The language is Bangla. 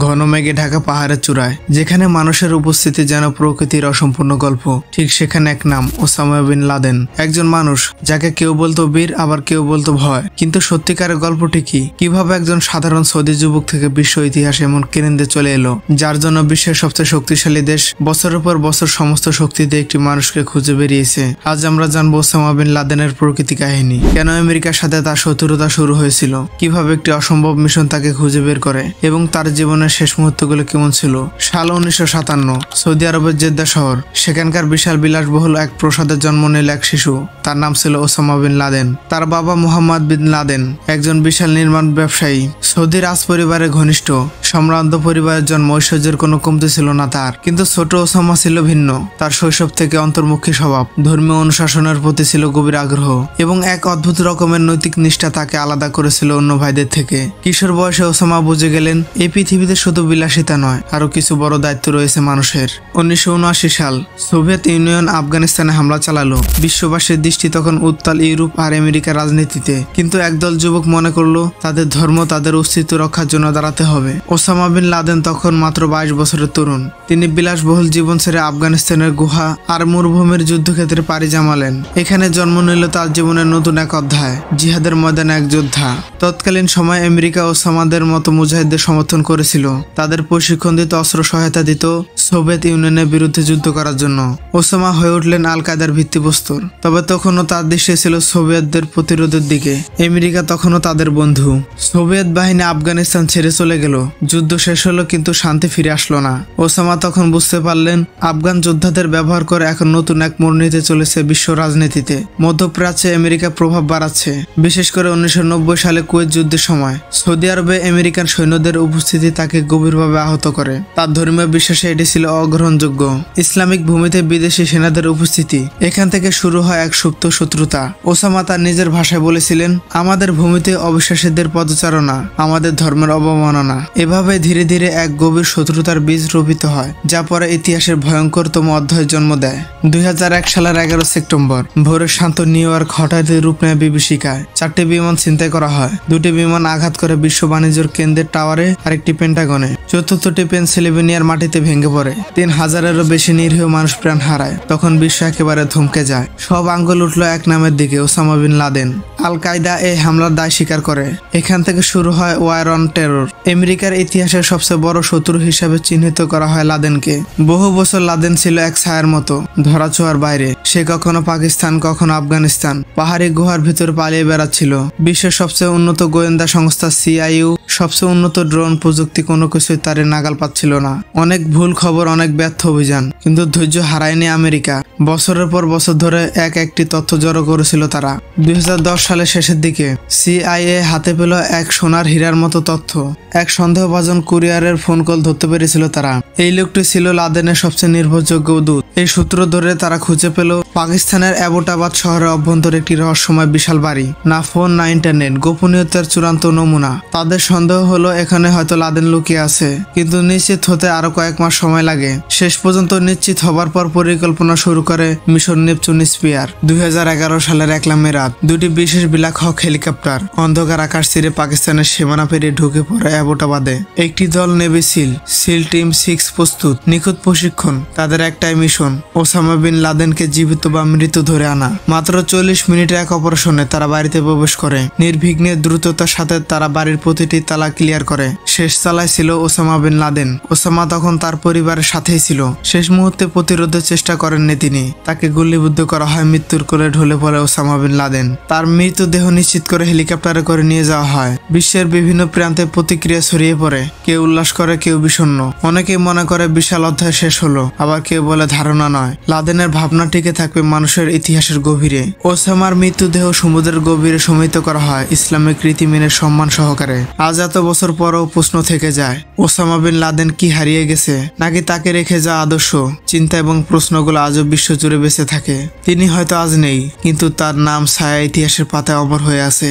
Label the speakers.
Speaker 1: ঘন মেঘে ঢাকা পাহাড়ের চূড়ায়, যেখানে মানুষের উপস্থিতি যেন প্রকৃতির অসম্পূর্ণ গল্প, ঠিক সেখানে এক নাম ওসামা বিন লাদেন। একজন মানুষ যাকে কেউ বলতো বীর, আবার কেউ বলতো ভয়। কিন্তু সত্যিকারের গল্পটি কি? কিভাবে একজন সাধারণ সৌদি যুবক থেকে বিশ্ব ইতিহাস এমন কেন্দ্রে চলে এলো, যার জন্য বিশ্বের সবচেয়ে শক্তিশালী দেশ বছরের পর বছর সমস্ত শক্তি দিয়ে একটি মানুষকে খুঁজে বেরিয়েছে। আজ আমরা জানবো ওসামা বিন লাদেনের প্রকৃতি কাহিনী, কেন আমেরিকার সাথে তার শত্রুতা শুরু হয়েছিল, কিভাবে একটি অসম্ভব মিশন তাকে খুঁজে বের করে, এবং তার জীবনের শেষ মুহূর্তগুলো কেমন ছিল। সাল 1957, সৌদি আরবের জেদ্দা শহর। সেখানকার বিশাল বিলাসবহুল এক প্রাসাদে জন্ম নিল এক শিশু। তার নাম ছিল ওসামা বিন লাদেন। তার বাবা মোহাম্মদ বিন লাদেন একজন বিশাল নির্মাণ ব্যবসায়ী। সৌদি রাজ পরিবারের ঘনিষ্ঠ সম্ভ্রান্ত পরিবারের জন্ম, ঐশ্বর্যের কোনো কমতি ছিল না তার। কিন্তু ছোট ওসামা ছিল ভিন্ন। তার শৈশব থেকে অন্তর্মুখী স্বভাব, ধর্মীয় অনুশাসনের প্রতি ছিল গভীর আগ্রহ, এবং এক অদ্ভুত রকমের নৈতিক নিষ্ঠা তাকে আলাদা করেছিল অন্য ভাইদের থেকে। কিশোর বয়সে ওসামা বুঝে গেলেন এই পৃথিবীতে শুধু বিলাসিতা নয়, আরো কিছু বড় দায়িত্ব রয়েছে মানুষের। 1979 সাল, সোভিয়েত ইউনিয়ন আফগানিস্তানে হামলা চালালো। বিশ্ববাসীর দৃষ্টি তখন উত্তাল ইউরোপ আর আমেরিকার রাজনীতিতে। কিন্তু একদল যুবক মনে করলো তাদের ধর্ম তাদের অস্তিত্ব রক্ষার জন্য দাঁড়াতে হবে। ওসামা বিন লাদেন তখন মাত্র 22 বছরের তরুণ। তিনি বিলাসবহুল জীবন ছেড়ে আফগানিস্তানের গুহা আর মরুভূমির যুদ্ধক্ষেত্রে পাড়ি জমালেন। এখানে জন্ম নিল তার জীবনের নতুন এক অধ্যায়, জিহাদের ময়দানে এক যোদ্ধা। তৎকালীন সময় আমেরিকা ওসামাদের মতো মুজাহিদদের সমর্থন করেছিল। তাদের প্রশিক্ষণ দিত, অস্ত্র সহায়তা দিত সোভিয়েত ইউনিয়নের বিরুদ্ধে যুদ্ধ করার জন্য। ওসামা হয়ে উঠলেন আল কায়দার ভিত্তিপ্রস্তর। তবে তখনও তার দৃষ্টি ছিল সোভিয়েতদের প্রতিরোধের দিকে। আমেরিকা তখনও তাদের বন্ধু। সোভিয়েত বাহিনী আফগানিস্তান ছেড়ে চলে গেল। যুদ্ধ শেষ হলো, কিন্তু শান্তি ফিরে আসলো না। ওসামা তখন বুঝতে পারলেন আফগান যোদ্ধাদের ব্যবহার করে এখন নতুন এক মোড় নিতে চলেছে বিশ্ব রাজনীতিতে। মধ্যপ্রাচ্যে আমেরিকার প্রভাব বাড়াচ্ছে, বিশেষ করে 1990 সালে কুয়েত যুদ্ধের সময় সৌদি আরবে আমেরিকান সৈন্যদের উপস্থিতি তাকে গভীরভাবে আহত করে। তার ধর্মীয় বিশ্বাসে এটি ছিল অগ্রহণযোগ্য। ইসলামিক ভূমিতে বিদেশি সেনাদের উপস্থিতি, এখান থেকে শুরু হয় এক সুপ্ত শত্রুতা। ওসামা তার নিজের ভাষায় বলেছিলেন, আমাদের ভূমিতে অবিশ্বাসীদের পদচারণা, আমাদের ধর্মের অবমাননা। এভাবে ধীরে ধীরে এক গভীর শত্রুতার বীজ রোপিত হয়, যা পরে ইতিহাসের ভয়ঙ্করতম অধ্যায়ের জন্ম দেয়। 2001 সালের 11 সেপ্টেম্বর ভোরের শান্ত নিউ ইয়র্ক হঠাৎ রূপ নেয় বিভীষিকায়। 4টি বিমান ছিনতাই করা হয়। 2টি বিমান আঘাত করে বিশ্ব বাণিজ্য কেন্দ্রের টাওয়ারে আর একটি পেন্টাগনে। 4র্থটি পেনসিলভেনিয়ার মাটিতে ভেঙে পড়ে। 3000-এরও বেশি নিরীহ মানুষ প্রাণ হারায়। তখন বিশ্ব একেবারে থমকে যায়। সব আঙ্গুল উঠল এক নামের দিকে, ওসামা বিন লাদেন। আল কায়দা এই হামলার দায় স্বীকার করে। এখান থেকে শুরু হয় ওয়ার অন টেরর। আমেরিকার ইতিহাসের সবচেয়ে বড় শত্রু হিসাবে চিহ্নিত করা হয় লাদেনকে। বহু বছর লাদেন ছিল এক ছায়ার মতো, ধরাছোঁয়ার বাইরে। সে কখনো পাকিস্তান, কখনো আফগানিস্তান পাহাড়ি গুহার ভিতর পালিয়ে বেড়াচ্ছিল। বিশ্বের সবচেয়ে উন্নত গোয়েন্দা সংস্থা সিআইইউ, সবচেয়ে উন্নত ড্রোন প্রযুক্তি, কোনো কিছুই তার নাগাল পাচ্ছিল না। অনেক ভুল খবর, অনেক ব্যর্থ অভিযান, কিন্তু ধৈর্য হারায়নি আমেরিকা। বছরের পর বছর ধরে একটি তথ্য জড়ো করেছিল তারা। 2010 সালের শেষের দিকে সিআইএ হাতে পেল এক সোনার হীরার মতো তথ্য। এক সন্দেহভাজন কুরিয়ারের ফোন কল ধরতে পেরেছিল তারা। এই লোকটি ছিল লাদেনের সবচেয়ে নির্ভরযোগ্য দূত। এই সূত্র ধরে তারা খুঁজে পেল পাকিস্তানের অ্যাবোটাবাদ শহরের অভ্যন্তরে একটি রহস্যময় বিশাল বাড়ি। না ফোন, না ইন্টারনেট, গোপনীয়তার চূড়ান্ত নমুনা। তাদের সন্দেহ হলো এখানে হয়তো লাদেন লুকিয়ে আছে, কিন্তু নিশ্চিত হতে আরো কয়েক মাস সময় লাগে। শেষ পর্যন্ত নিশ্চিত হবার পর পরিকল্পনা শুরু করে মিশন নেপচুন স্পিয়ার। 2011 সালের 1 মে রাত 2টি বিশেষ ব্ল্যাক হক হেলিকপ্টার অন্ধকার আকাশ ছিঁড়ে পাকিস্তানের সীমানা পেরিয়ে ঢুকে পড়ে অ্যাবোটাবাদে। একটি দল নেভি সিল টিম 6 প্রস্তুত, নিখুঁত প্রশিক্ষণ। তাদের একটাই মিশন, ওসামা বিন লাদেনকে জীবিত বা মৃত ধরে আনা। মাত্র 40 মিনিটের এক অপারেশনে তারা বাড়িতে প্রবেশ করে। নির্বিঘ্নে দ্রুততার সাথে তারা বাড়ির প্রতিটি তালা ক্লিয়ার করে। শেষ তালায় ছিল ওসামা বিন লাদেন। ওসামা তখন তার পরিবারের সাথেই ছিল। শেষ মুহূর্তে প্রতিরোধের চেষ্টা করেননি তিনি। তাকে গুলিবিদ্ধ করা হয়। মৃত্যুর কোলে ঢলে পড়ে ওসামা বিন লাদেন। তার মৃতদেহ নিশ্চিত করে হেলিকপ্টারে করে নিয়ে যাওয়া হয়। বিশ্বের বিভিন্ন প্রান্তে প্রতিক্রিয়া ছড়িয়ে পড়ে। কেউ উল্লাস করে, কেউ বিষণ্ণ। অনেকে মনে করে বিশাল অধ্যায় শেষ হলো, আবার কেউ বলে ধারণা নয়, লাদেনের ভাবনা টিকে থাকবে মানুষের ইতিহাসের গভীরে। ওসামার মৃতদেহ সমুদ্রের গভীরে সমাহিত করা হয় ইসলামিক রীতি মেনে সম্মান সহকারে। আজ এত বছর পরও প্রশ্ন থেকে যায়, ওসামা বিন লাদেন কি হারিয়ে গেছে, নাকি তাকে রেখে যাওয়া আদর্শ, চিন্তা এবং প্রশ্নগুলো আজও বিশ্ব জুড়ে বেঁচে থাকে। তিনি হয়তো আজ নেই, কিন্তু তার নাম ছায়া ইতিহাসের পাতায় অমর হয়ে আছে।